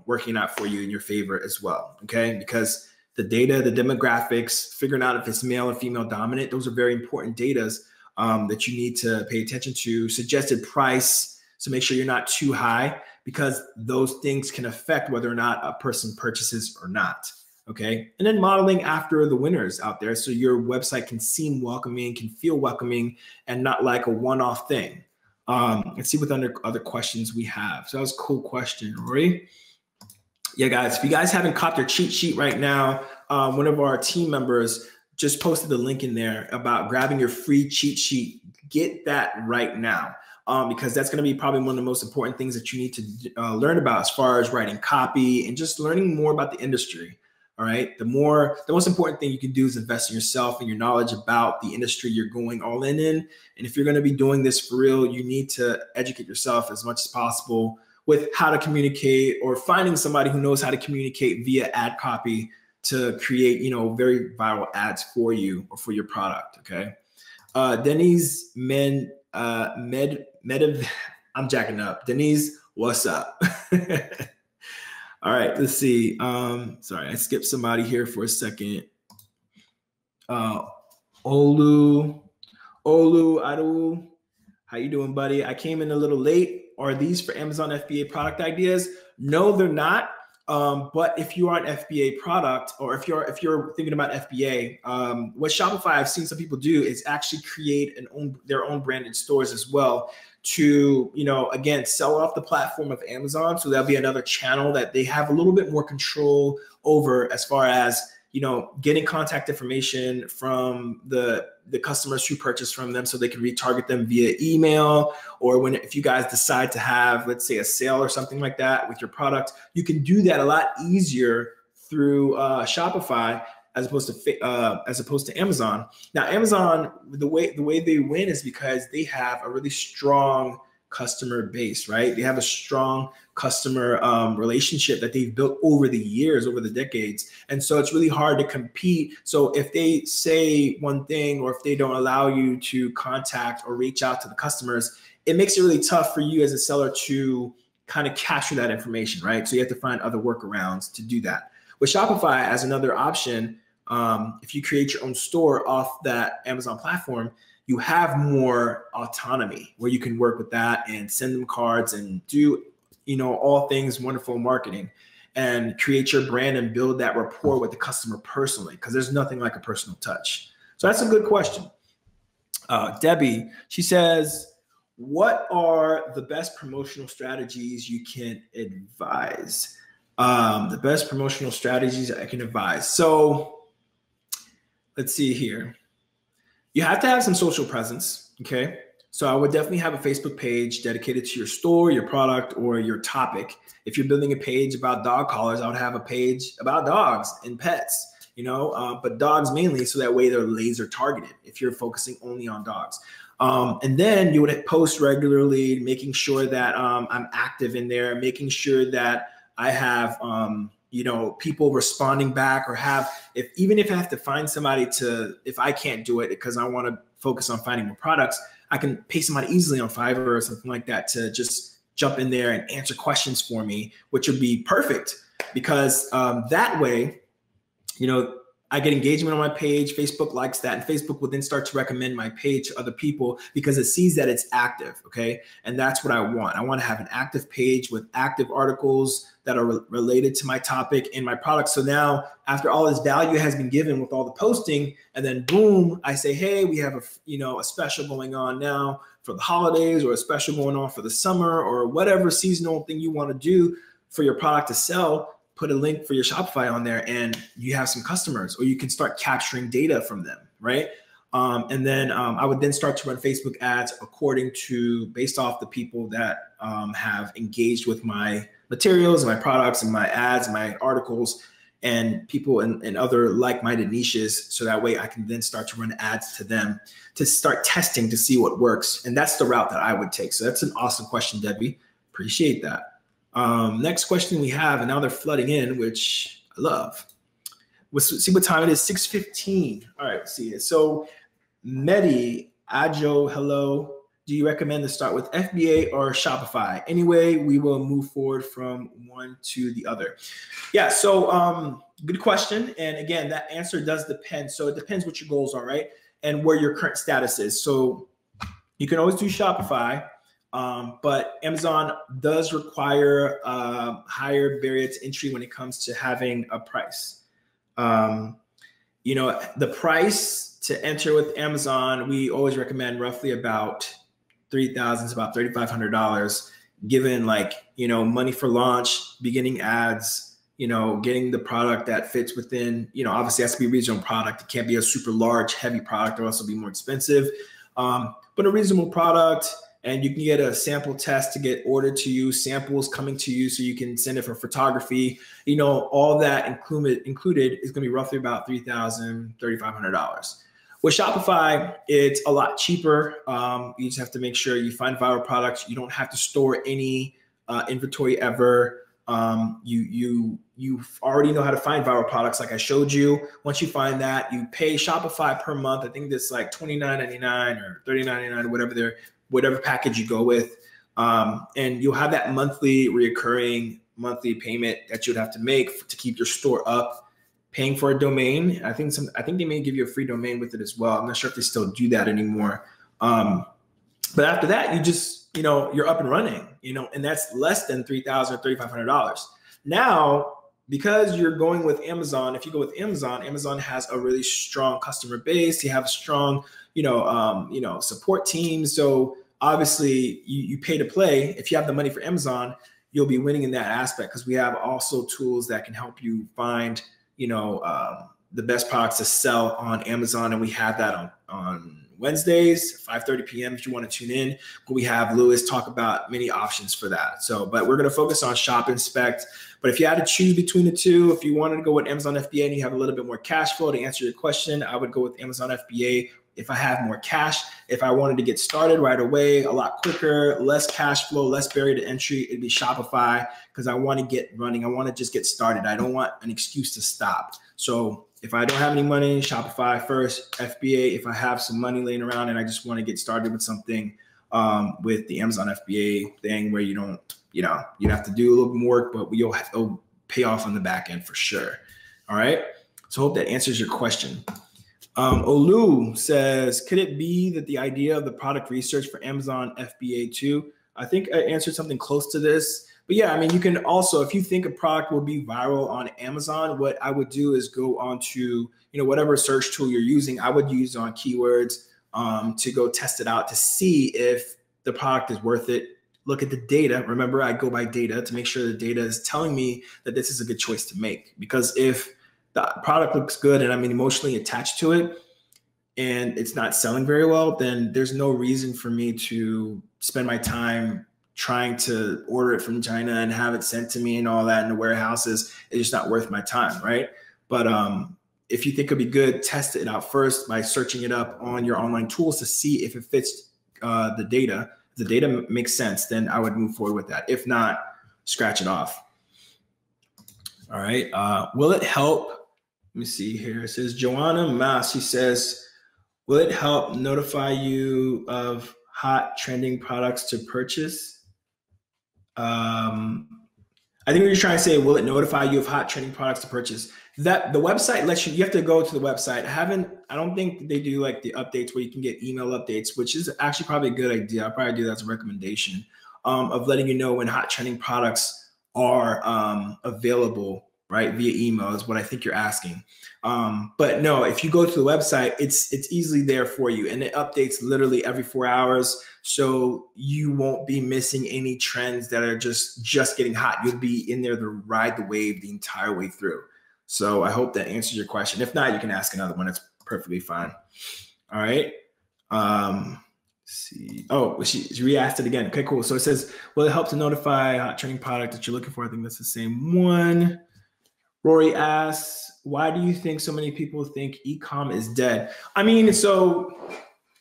working out for you in your favor as well. Okay, because the data, the demographics, figuring out if it's male or female dominant, those are very important data that you need to pay attention to. Suggested price, so make sure you're not too high, because those things can affect whether or not a person purchases or not. Okay. And then modeling after the winners out there, so your website can seem welcoming, can feel welcoming, and not like a one-off thing. Let's see what other questions we have. So that was a cool question, Rory. Yeah, guys, if you guys haven't copped your cheat sheet right now, one of our team members just posted the link in there about grabbing your free cheat sheet. Get that right now. Because that's going to be probably one of the most important things that you need to learn about as far as writing copy and just learning more about the industry. All right. The most important thing you can do is invest in yourself and your knowledge about the industry you're going all in. And if you're going to be doing this for real, you need to educate yourself as much as possible with how to communicate, or finding somebody who knows how to communicate via ad copy to create, very viral ads for you or for your product. Okay. Denise I'm jacking up. Denise, what's up? All right, let's see. Sorry, I skipped somebody here for a second. Olu, Adu, how you doing, buddy? I came in a little late. Are these for Amazon FBA product ideas? No, they're not. But if you are an FBA product, or if you're thinking about FBA, what Shopify, I've seen some people do, is actually create their own branded stores as well to, again, sell off the platform of Amazon. So that'll be another channel that they have a little bit more control over, as far as, getting contact information from the customers who purchase from them, so they can retarget them via email, or if you guys decide to have, let's say, a sale or something like that with your product, you can do that a lot easier through Shopify as opposed to Amazon. Now, Amazon, the way they win is because they have a really strong customer base, right? They have a strong customer relationship that they've built over the years, over the decades. And so it's really hard to compete. So if they say one thing, or if they don't allow you to contact or reach out to the customers, it makes it really tough for you as a seller to kind of capture that information, right? So you have to find other workarounds to do that. With Shopify, as another option, if you create your own store off that Amazon platform, you have more autonomy where you can work with that and send them cards and do, all things wonderful marketing, and create your brand and build that rapport with the customer personally, because there's nothing like a personal touch. So that's a good question. Debbie, she says, what are the best promotional strategies you can advise? The best promotional strategies I can advise. So let's see here. You have to have some social presence, okay? So I would definitely have a Facebook page dedicated to your store, your product, or your topic. If you're building a page about dog collars, I would have a page about dogs and pets, but dogs mainly, so that way they're laser targeted if you're focusing only on dogs. And then you would post regularly, making sure that I'm active in there, making sure that I have people responding back, or even if I have to find somebody if I can't do it because I want to focus on finding more products, I can pay somebody easily on Fiverr or something like that to just jump in there and answer questions for me, which would be perfect because that way, I get engagement on my page. Facebook likes that. And Facebook will then start to recommend my page to other people because it sees that it's active. Okay. And that's what I want. I want to have an active page with active articles that are related to my topic and my product. So now after all this value has been given with all the posting, and then boom, I say, hey, we have a special going on now for the holidays, or a special going on for the summer, or whatever seasonal thing you want to do for your product to sell. Put a link for your Shopify on there and you have some customers, or you can start capturing data from them, right? And then I would then start to run Facebook ads based off the people that have engaged with my materials and my products and my ads and my articles, and people in other like-minded niches. So that way I can then start to run ads to them to start testing to see what works. And that's the route that I would take. So that's an awesome question, Debbie. Appreciate that. Next question we have, and now they're flooding in, which I love. Let's see what time it is, 6:15. All right, let's see it. So Medi, Ajo, hello. Do you recommend to start with FBA or Shopify? Anyway, we will move forward from one to the other. Yeah, so good question. And again, that answer does depend. So it depends what your goals are, right? And where your current status is. So you can always do Shopify. But Amazon does require higher barrier to entry when it comes to having a price. The price to enter with Amazon, we always recommend roughly about $3,000 to about $3,500, given money for launch, beginning ads, getting the product that fits within, obviously it has to be a regional product. It can't be a super large, heavy product, or else it'll be more expensive. But a reasonable product. And you can get a sample test to get ordered to you, samples coming to you so you can send it for photography. All that included is going to be roughly about $3,000, $3,500. With Shopify, it's a lot cheaper. You just have to make sure you find viral products. You don't have to store any inventory ever. You already know how to find viral products like I showed you. Once you find that, you pay Shopify per month. I think that's like $29.99 or $30.99, whatever package you go with. And you'll have that recurring monthly payment that you'd have to make to keep your store up, paying for a domain. I think they may give you a free domain with it as well. I'm not sure if they still do that anymore. But after that, you just, you're up and running, and that's less than $3,000 or $3,500. Now, because you're going with Amazon, if you go with Amazon, Amazon has a really strong customer base. You have a strong, support team. So obviously you pay to play. If you have the money for Amazon, you'll be winning in that aspect, because we have also tools that can help you find, the best products to sell on Amazon. And we have that on Wednesdays, 5:30 p.m. if you want to tune in. But we have Lewis talk about many options for that. But we're going to focus on ShopInspect. But if you had to choose between the two, if you wanted to go with Amazon FBA and you have a little bit more cash flow, to answer your question, I would go with Amazon FBA if I have more cash. If I wanted to get started right away, a lot quicker, less cash flow, less barrier to entry, it'd be Shopify, because I want to get running. I want to just get started. I don't want an excuse to stop. So if I don't have any money, Shopify first, FBA if I have some money laying around and I just want to get started with something, with the Amazon FBA thing where you have to do a little more work, but it'll pay off on the back end for sure. All right. So I hope that answers your question. Olu says, could it be that the idea of the product research for Amazon FBA too? I think I answered something close to this. But yeah, I mean, you can also, if you think a product will be viral on Amazon, what I would do is go on to, whatever search tool you're using, I would use on keywords to go test it out to see if the product is worth it. Look at the data. Remember, I go by data to make sure the data is telling me that this is a good choice to make. Because if the product looks good and I'm emotionally attached to it and it's not selling very well, then there's no reason for me to spend my time trying to order it from China and have it sent to me and all that in the warehouses. It's just not worth my time, right? But if you think it'd be good, test it out first by searching it up on your online tools to see if it fits the data. If the data makes sense, then I would move forward with that. If not, scratch it off. All right. Will it help? Let me see here. It says Joanna Mass. She says, will it help notify you of hot trending products to purchase? I think what you're trying to say, will it notify you of hot trending products to purchase? That the website lets you have to go to the website. I don't think they do like the updates where you can get email updates, which is actually probably a good idea. I'll probably do that as a recommendation of letting you know when hot trending products are available, right? Via email is what I think you're asking. But no, if you go to the website, it's easily there for you, and it updates literally every 4 hours. So you won't be missing any trends that are just getting hot. You'll be in there to ride the wave the entire way through. So I hope that answers your question. If not, you can ask another one. It's perfectly fine. All right. Let's see. Oh, she re-asked it again. Okay, cool. So it says, will it help to notify hot trending product that you're looking for? I think that's the same one. Rory asks, why do you think so many people think e-com is dead? I mean, so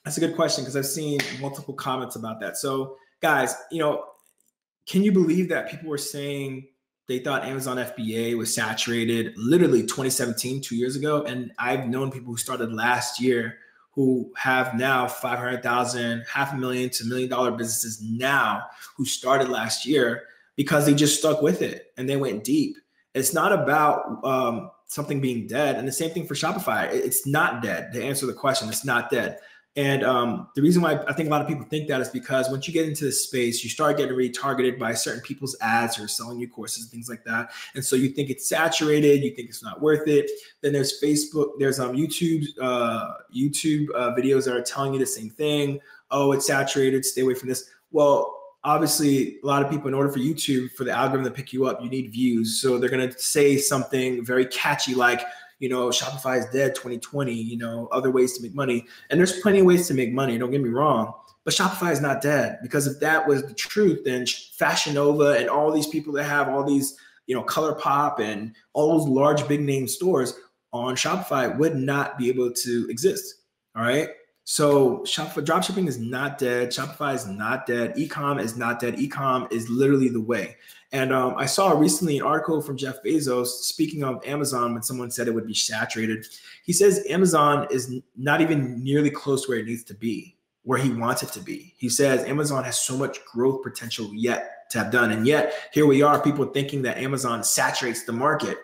that's a good question because I've seen multiple comments about that. So guys, can you believe that people were saying they thought Amazon FBA was saturated literally 2017, 2 years ago? And I've known people who started last year who have now 500,000, $500,000 to $1 million businesses now who started last year because they just stuck with it and they went deep. It's not about something being dead. And the same thing for Shopify. It's not dead. To answer the question, it's not dead. And the reason why I think a lot of people think that is because once you get into this space, you start getting retargeted by certain people's ads or selling you courses, things like that. And so you think it's saturated, you think it's not worth it. Then there's Facebook, there's YouTube videos that are telling you the same thing. Oh, it's saturated, stay away from this. Well, obviously, a lot of people, in order for YouTube, for the algorithm to pick you up, you need views. So they're going to say something very catchy like, Shopify is dead 2020, other ways to make money. And there's plenty of ways to make money, don't get me wrong. But Shopify is not dead, because if that was the truth, then Fashion Nova and all these people that have all these, ColourPop and all those large big name stores on Shopify would not be able to exist. All right. So Shopify dropshipping is not dead. Shopify is not dead. E-com is not dead. E-com is literally the way. And I saw recently an article from Jeff Bezos speaking of Amazon when someone said it would be saturated. He says Amazon is not even nearly close to where it needs to be, where he wants it to be. He says Amazon has so much growth potential yet to have done. And yet here we are, people thinking that Amazon saturates the market.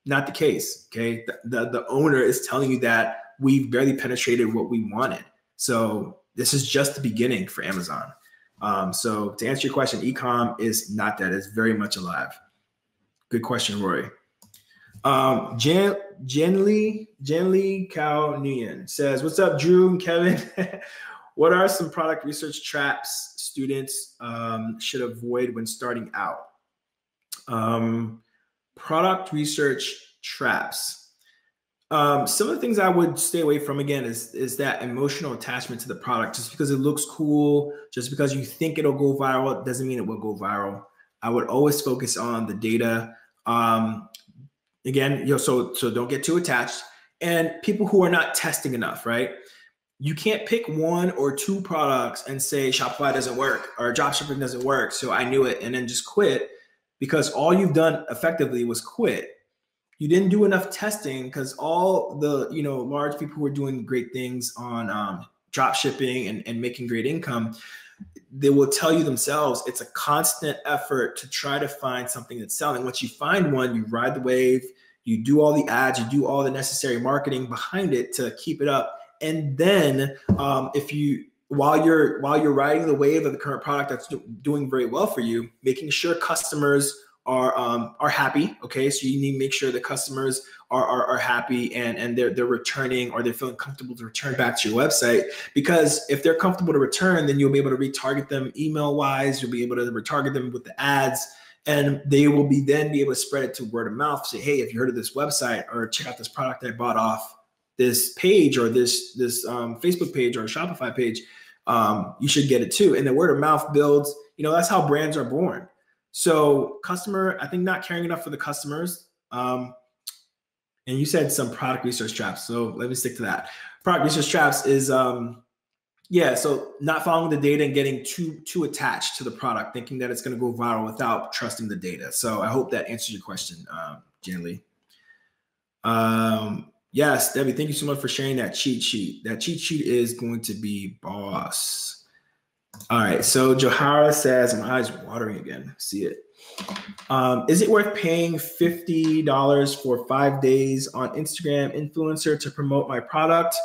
Not the case, okay? The owner is telling you that we've barely penetrated what we wanted. So this is just the beginning for Amazon. So to answer your question, e-com is not dead. It's very much alive. Good question, Rory. Jenly Cao Nguyen says, what's up, Drew and Kevin? What are some product research traps students should avoid when starting out? Product research traps. Some of the things I would stay away from, again, is that emotional attachment to the product. Just because it looks cool, just because you think it'll go viral, doesn't mean it will go viral. I would always focus on the data. Again, so don't get too attached. And people who are not testing enough, right? You can't pick one or two products and say Shopify doesn't work or dropshipping doesn't work, so I knew it, and then just quit, because all you've done effectively was quit. You didn't do enough testing, because all the large people who are doing great things on drop shipping and making great income, they will tell you themselves it's a constant effort to try to find something that's selling. Once you find one, you ride the wave, you do all the ads, you do all the necessary marketing behind it to keep it up. And then while you're riding the wave of the current product that's doing very well for you, making sure customers are happy. Okay, so you need to make sure the customers are happy and they're returning, or they're feeling comfortable to return back to your website. Because if they're comfortable to return, then you'll be able to retarget them email wise. You'll be able to retarget them with the ads, and they will then be able to spread it to word of mouth. Say, hey, if you heard of this website, or check out this product I bought off this page, or this Facebook page or a Shopify page, you should get it too. And the word of mouth builds. That's how brands are born. So I think not caring enough for the customers. And you said some product research traps. So let me stick to that. Product research traps is, so not following the data and getting too attached to the product, thinking that it's going to go viral without trusting the data. So I hope that answers your question, gently. Yes, Debbie, thank you so much for sharing that cheat sheet. That cheat sheet is going to be boss. All right, so Johara says, my eyes watering again. See it. Is it worth paying $50 for 5 days on Instagram influencer to promote my product?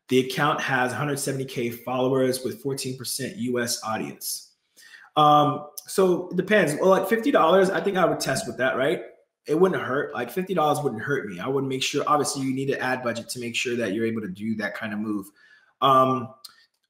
The account has 170K followers with 14% US audience. So it depends. Well, like $50, I think I would test with that, right? It wouldn't hurt. Like $50 wouldn't hurt me. I would make sure, obviously you need an ad budget to make sure that you're able to do that kind of move.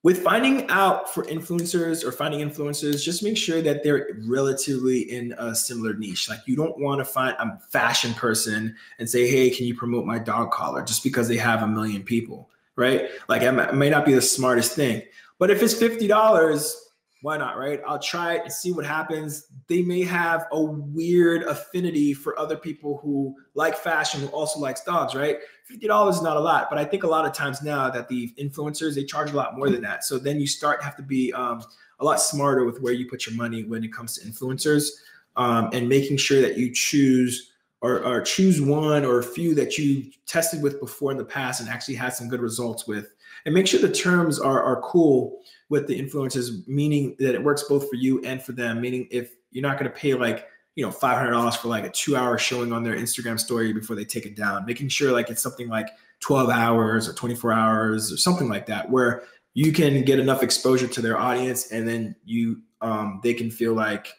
With finding out for influencers or finding influencers, just make sure that they're relatively in a similar niche. Like you don't want to find a fashion person and say, hey, can you promote my dog collar just because they have 1 million people, right? Like it may not be the smartest thing, but if it's $50, why not, right? I'll try it and see what happens. They may have a weird affinity for other people who like fashion, who also likes dogs, right? $50 is not a lot, but I think a lot of times now that the influencers, they charge a lot more than that. So then you have to be a lot smarter with where you put your money when it comes to influencers, and making sure that you choose or choose one or a few that you tested with before in the past and actually had some good results with. And make sure the terms are cool with the influencers, meaning that it works both for you and for them. Meaning if you're not going to pay like, $500 for like a 2-hour showing on their Instagram story before they take it down, making sure like it's something like 12 hours or 24 hours or something like that, where you can get enough exposure to their audience and then they can feel like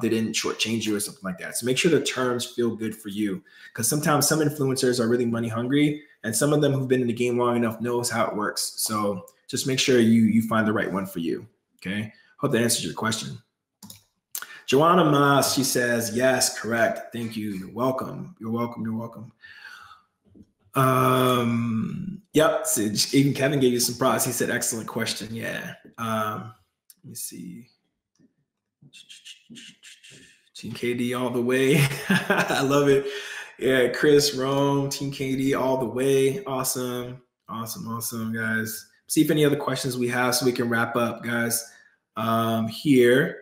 they didn't shortchange you or something like that. So make sure the terms feel good for you, because sometimes some influencers are really money hungry, and some of them who've been in the game long enough knows how it works. So just make sure you find the right one for you. Okay. Hope that answers your question. Joanna Mas, she says, yes, correct. Thank you. You're welcome. You're welcome. You're welcome. Yep. So even Kevin gave you some props. He said, excellent question. Yeah. Let me see. Team KD all the way. I love it. Yeah. Chris, Rome, Team KD all the way. Awesome. Awesome, guys. See if any other questions we have so we can wrap up, guys. Here.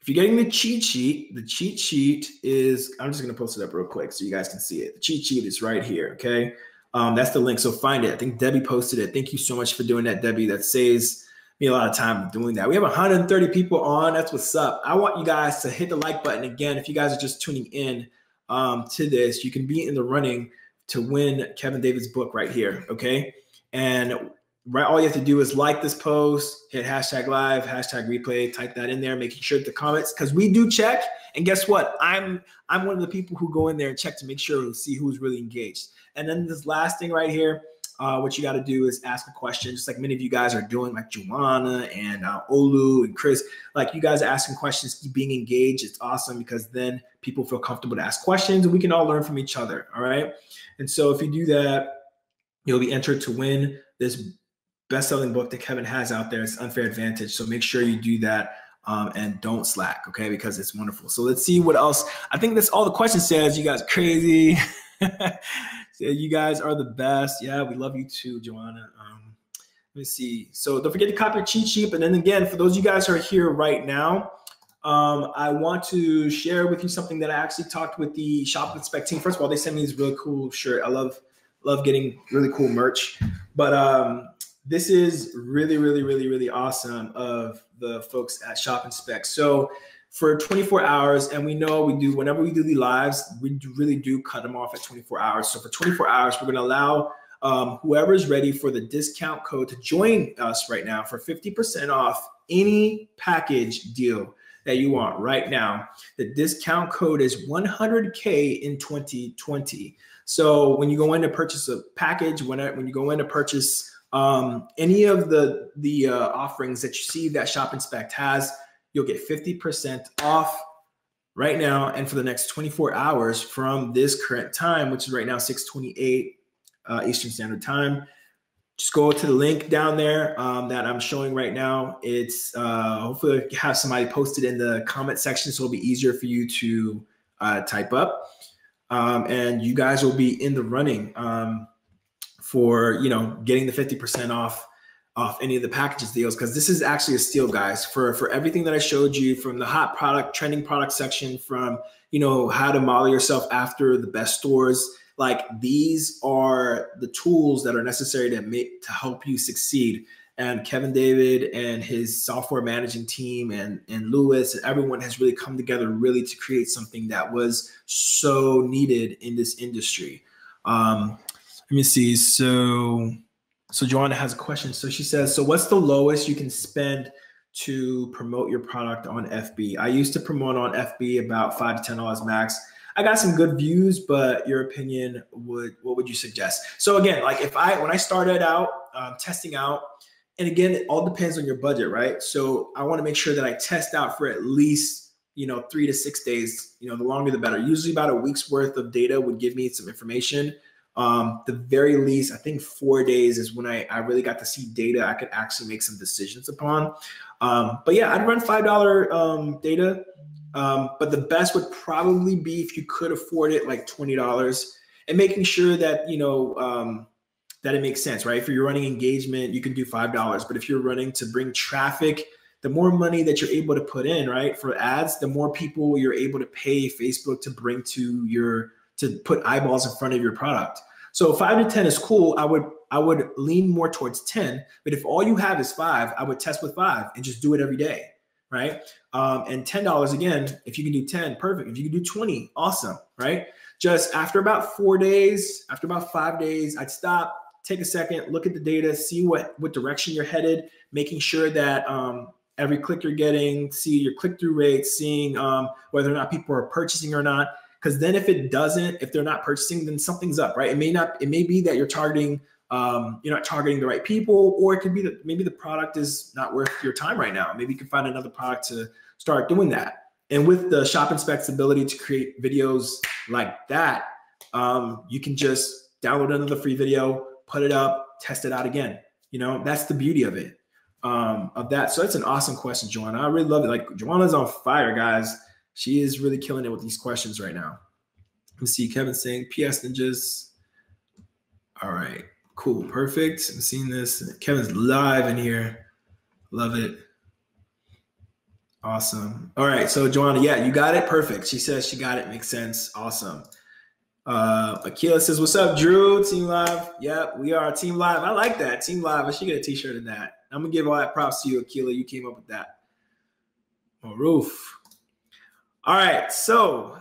If you're getting the cheat sheet is, I'm just going to post it up real quick so you guys can see it. The cheat sheet is right here, okay? That's the link, so find it. I think Debbie posted it. Thank you so much for doing that, Debbie. That saves me a lot of time doing that. We have 130 people on. That's what's up. I want you guys to hit the like button. Again, if you guys are just tuning in to this, you can be in the running to win Kevin David's book right here, okay? And all you have to do is like this post, hit hashtag live, hashtag replay, type that in there, making sure the comments, because we do check. And guess what? I'm one of the people who go in there and check to make sure to see who's really engaged. And then this last thing right here, what you got to do is ask a question, just like many of you guys are doing, like Joanna and Olu and Chris. Like you guys are asking questions, being engaged. It's awesome because then people feel comfortable to ask questions and we can all learn from each other. All right. And so if you do that, you'll be entered to win this best-selling book that Kevin has out there. It's Unfair Advantage. So make sure you do that and don't slack, okay? Because it's wonderful. So let's see what else. I think that's all the questions says. You guys are crazy. You guys are the best. Yeah, we love you too, Joanna. Let me see. So don't forget to copy your cheat sheet. And then again, for those of you guys who are here right now, I want to share with you something that I actually talked with the ShopInspect team. First of all, they sent me this really cool shirt. I love getting really cool merch. But this is really awesome of the folks at ShopInspect. So for 24 hours, and we know whenever we do the lives, we really do cut them off at 24 hours. So for 24 hours, we're going to allow whoever is ready for the discount code to join us right now for 50% off any package deal that you want right now. The discount code is 100K in 2020. So when you go in to purchase a package, when you go in to purchase any of the offerings that you see that ShopInspect has, you'll get 50% off right now and for the next 24 hours from this current time, which is right now 6:28 Eastern Standard Time. Just go to the link down there that I'm showing right now. It's hopefully have somebody posted in the comment section so it'll be easier for you to type up. And you guys will be in the running for getting the 50% off off any of the packages deals, because this is actually a steal, guys, for everything that I showed you, from the hot product, trending product section, from, you know, how to model yourself after the best stores. Like, these are the tools that are necessary to help you succeed. And Kevin David and his software managing team and Lewis and everyone has really come together really to create something that was so needed in this industry. Let me see. So Joanna has a question. So she says, so what's the lowest you can spend to promote your product on FB? I used to promote on FB about $5 to $10 max. I got some good views, but your opinion, what would you suggest? So again, like when I started out testing out, and again, it all depends on your budget, right? So I want to make sure that I test out for at least, you know, 3 to 6 days. You know, the longer the better. Usually about a week's worth of data would give me some information. The very least, I think 4 days is when I really got to see data I could actually make some decisions upon. But yeah, I'd run $5 data. But the best would probably be, if you could afford it, like $20, and making sure that, you know, that it makes sense, right? If you're running engagement, you can do $5. But if you're running to bring traffic, the more money that you're able to put in, right, for ads, the more people you're able to pay Facebook to bring to put eyeballs in front of your product. So 5 to 10 is cool. I would lean more towards 10, but if all you have is 5, I would test with 5 and just do it every day, right? And $10, again, if you can do 10, perfect. If you can do 20, awesome, right? Just after about 4 days, after about 5 days, I'd stop, take a second, look at the data, see what direction you're headed, making sure that every click you're getting, see your click-through rates, seeing whether or not people are purchasing or not. Because then if they're not purchasing, then something's up, right? It may be that you're not targeting the right people, or it could be that maybe the product is not worth your time right now. Maybe you can find another product to start doing that. And with the ShopInspect's ability to create videos like that, you can just download another free video, put it up, test it out again. You know, that's the beauty of it, of that. So that's an awesome question, Joanna. I really love it. Like, Joanna's on fire, guys. She is really killing it with these questions right now. Let's see, Kevin saying, PS Ninjas. All right, cool, perfect. I'm seeing this. Kevin's live in here. Love it. Awesome. All right, so Joanna, yeah, you got it. Perfect. She says she got it. Makes sense. Awesome. Akila says, what's up, Drew? Team Live. Yep, we are Team Live. I like that. Team Live. I should get a t-shirt in that. I'm going to give all that props to you, Akila. You came up with that. Roof. All right, so,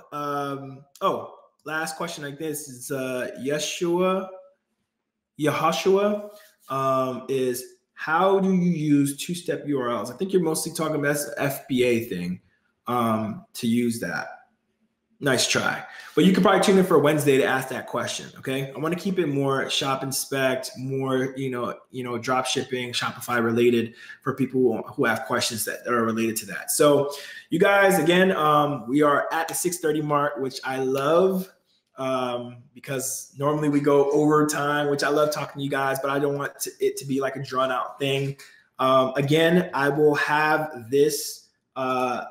last question like this is Yeshua is, how do you use two-step URLs? I think you're mostly talking about the FBA thing to use that. Nice try. But you could probably tune in for Wednesday to ask that question, okay? I want to keep it more ShopInspect, more, drop shipping, Shopify related, for people who have questions that are related to that. So you guys, again, we are at the 6:30 mark, which I love, because normally we go overtime, which I love talking to you guys, but I don't want it to be like a drawn out thing. Again, I will have this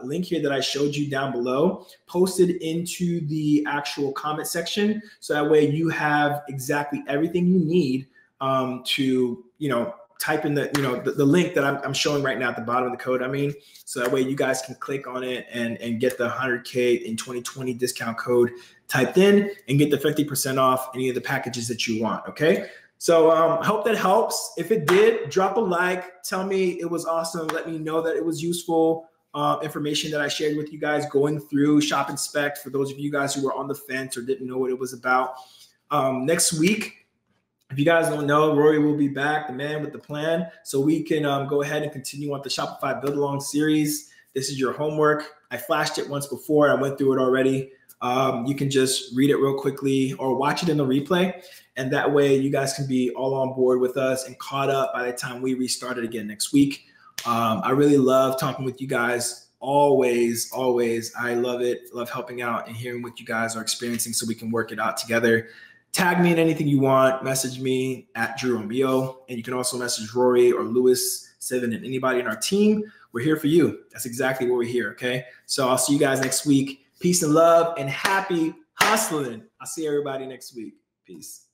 link here that I showed you down below posted into the actual comment section. So that way you have exactly everything you need to, type in the link that I'm showing right now at the bottom of the code. So that way you guys can click on it and get the 100K in 2020 discount code typed in and get the 50% off any of the packages that you want. Okay. So I hope that helps. If it did, drop a like, tell me it was awesome. Let me know that it was useful information that I shared with you guys going through ShopInspect. For those of you guys who were on the fence or didn't know what it was about, next week, if you guys don't know, Rory will be back, the man with the plan. So we can go ahead and continue on the Shopify Build Along series. This is your homework. I flashed it once before. I went through it already. You can just read it real quickly or watch it in the replay. And that way you guys can be all on board with us and caught up by the time we restart it again next week. I really love talking with you guys. Always. I love it. Love helping out and hearing what you guys are experiencing so we can work it out together. Tag me in anything you want. Message me at Drew Romeo. And you can also message Rory or Lewis, Seven, and anybody in our team. We're here for you. That's exactly what we're here, okay? So I'll see you guys next week. Peace and love and happy hustling. I'll see everybody next week. Peace.